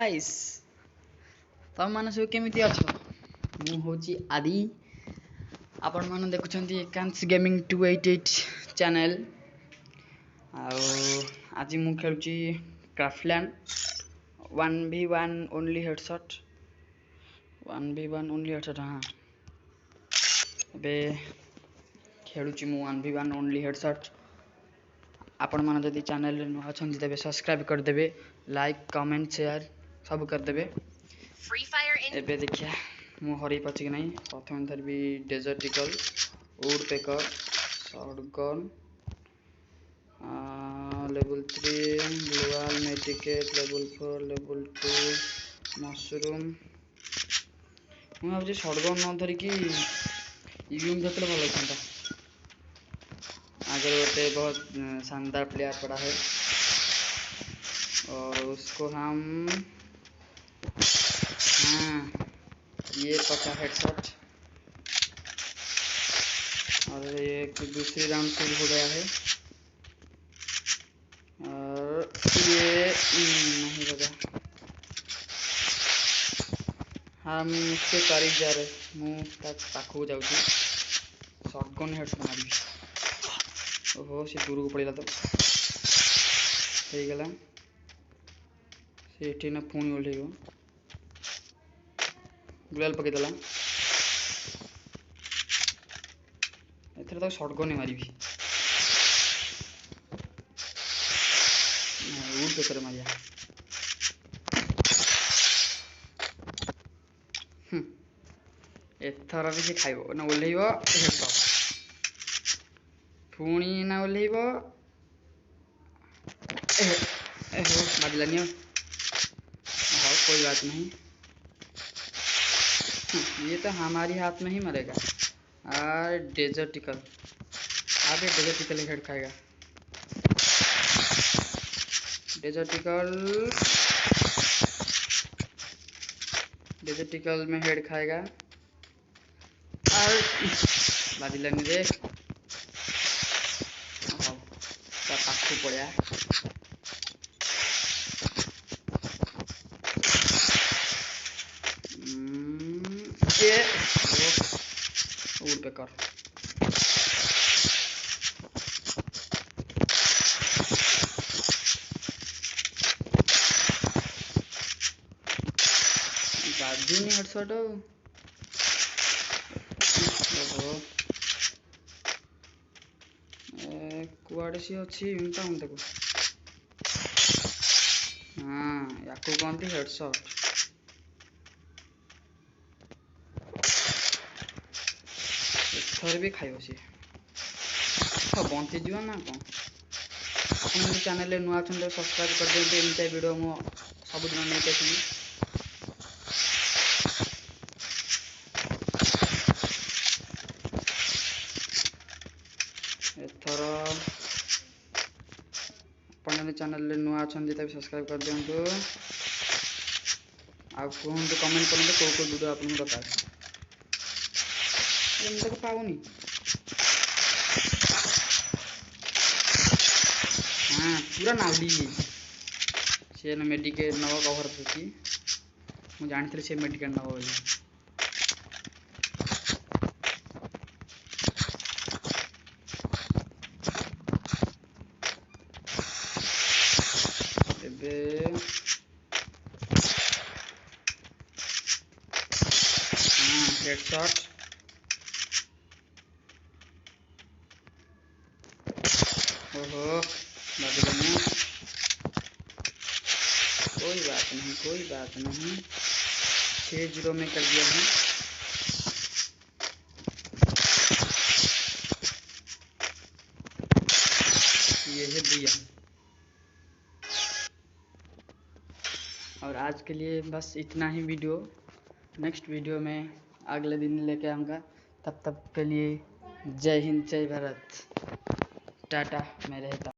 Guys तमମାନେ ସବୁ କେମିତି ଅଛ? ମୁଁ ହେଉଛି ଆଦି। ଆପଣମାନେ ଦେଖୁଛନ୍ତି ଏକାଂଶ ଗେମିଂ 288 ଚ୍ୟାନେଲ। ଆଉ ଆଜି ମୁଁ ଖେଳୁଛି କ୍ରାଫ୍ଟଲ୍ୟାଣ୍ଡ 1v1 only headshot. 1v1 only headshot. ହଁ, ଏବେ ଖେଳୁଛି ମୁଁ 1v1 ଓନ୍ଲି ହେଡସଟ୍। ଆପଣମାନେ ଯଦି ଚ୍ୟାନେଲରେ ନୂଆ ଅଛନ୍ତି ତେବେ ସବସ୍କ୍ରାଇବ୍ କରିଦେବେ, ଲାଇକ୍ କମେଣ୍ଟ ସେୟାର ସବୁ କରିଦେବେ। ଏବେ ଦେଖିଆ ମୁଁ ହରେଇ ପାରୁଛି କି ନାହିଁ। ପ୍ରଥମେ ଧରିବି ଡେଜର୍ଟ ଇଗଲ୍, ଉଡ୍ ପେକର୍, ଶଟଗନ୍, ଲେବୁଲ୍ 3 ଗ୍ଲୋୱାଲ୍ ମେଡିକେଟ୍, ଲେବୁଲ୍ 4, ଲେବୁଲ୍ 2 ମଶରୁମ୍। ମୁଁ ଭାବୁଛି ଶଟଗନ୍ ନ ଧରିକି ୟୁମ୍ ଧରିଥିଲେ ଭଲ ହେଇଥାନ୍ତା। अगर होते बहुत शानदार प्लेयर पड़ा है और उसको हम ये पका हेडशॉट। और एक दूसरी राउंड शुरू हो गया है और ये नहीं लगा। हम उसके करीब जा रहे, मुझे पाखू जाऊँ शॉटगन हेडशॉट मारी। ओहो से दूर को पड़ेगा तो ହେଇଗଲା। ସେ ଏଠି ନା ପୁଣି ଓହ୍ଲେଇବ। ଗ୍ଲୋୱାଲ୍ ପକେଇଦେଲା। ଏଥର ତାକୁ ଶଟଗନ୍ ମାରିବି। ଉଡ୍ ପେକର୍ ମାରିବା। ଏଥର ବି ସେ ଖାଇବ ନା ଓହ୍ଲେଇବ। ହେଡସଟ୍ ପୁଣି ନା ଓହ୍ଲେଇବ। बाजलानी। हाँ कोई बात नहीं, ये तो हमारी हाथ में ही मरेगा। और डेजर्ट इगल, अबे डेजर्ट इगल हेड खाएगा। डेजर्ट इगल में हेड खाएगा और बाजलानी रे। पाखु पड़ा ये उड़ पेकर। बाजूनी हेडशॉट। कुआड़े सी अच्छी ताकू। हाँ याकू कहती हेडशॉट। एथर भी खाइब सी बंचीज ना कौन। आप चैनल नुआ अच्छा सब्सक्राइब कर दिखाते। एमती वीडियो मु सबुदिन नहीं आसमी। एथर आप चैनल नुआ अच्छा तब सब्सक्राइब कर दिंतु। आप कहतु कमेंट करूँ कौ कौ वीडियो आपको दरकार। मुझे पाऊनी। हाँ पूरा नाली सी मेडिकेट नब कभर थी। मुझे जानी से मेडिकेट नब बोली। हेडशॉट। ओहो बाजूनी। कोई बात नहीं, कोई बात नहीं। 6-0 में कर दिया है। ये है बुया। और आज के लिए बस इतना ही वीडियो। नेक्स्ट वीडियो में अगले दिन लेके आऊँगा। तब के लिए जय हिंद, जय भारत, टाटा। मैं रहता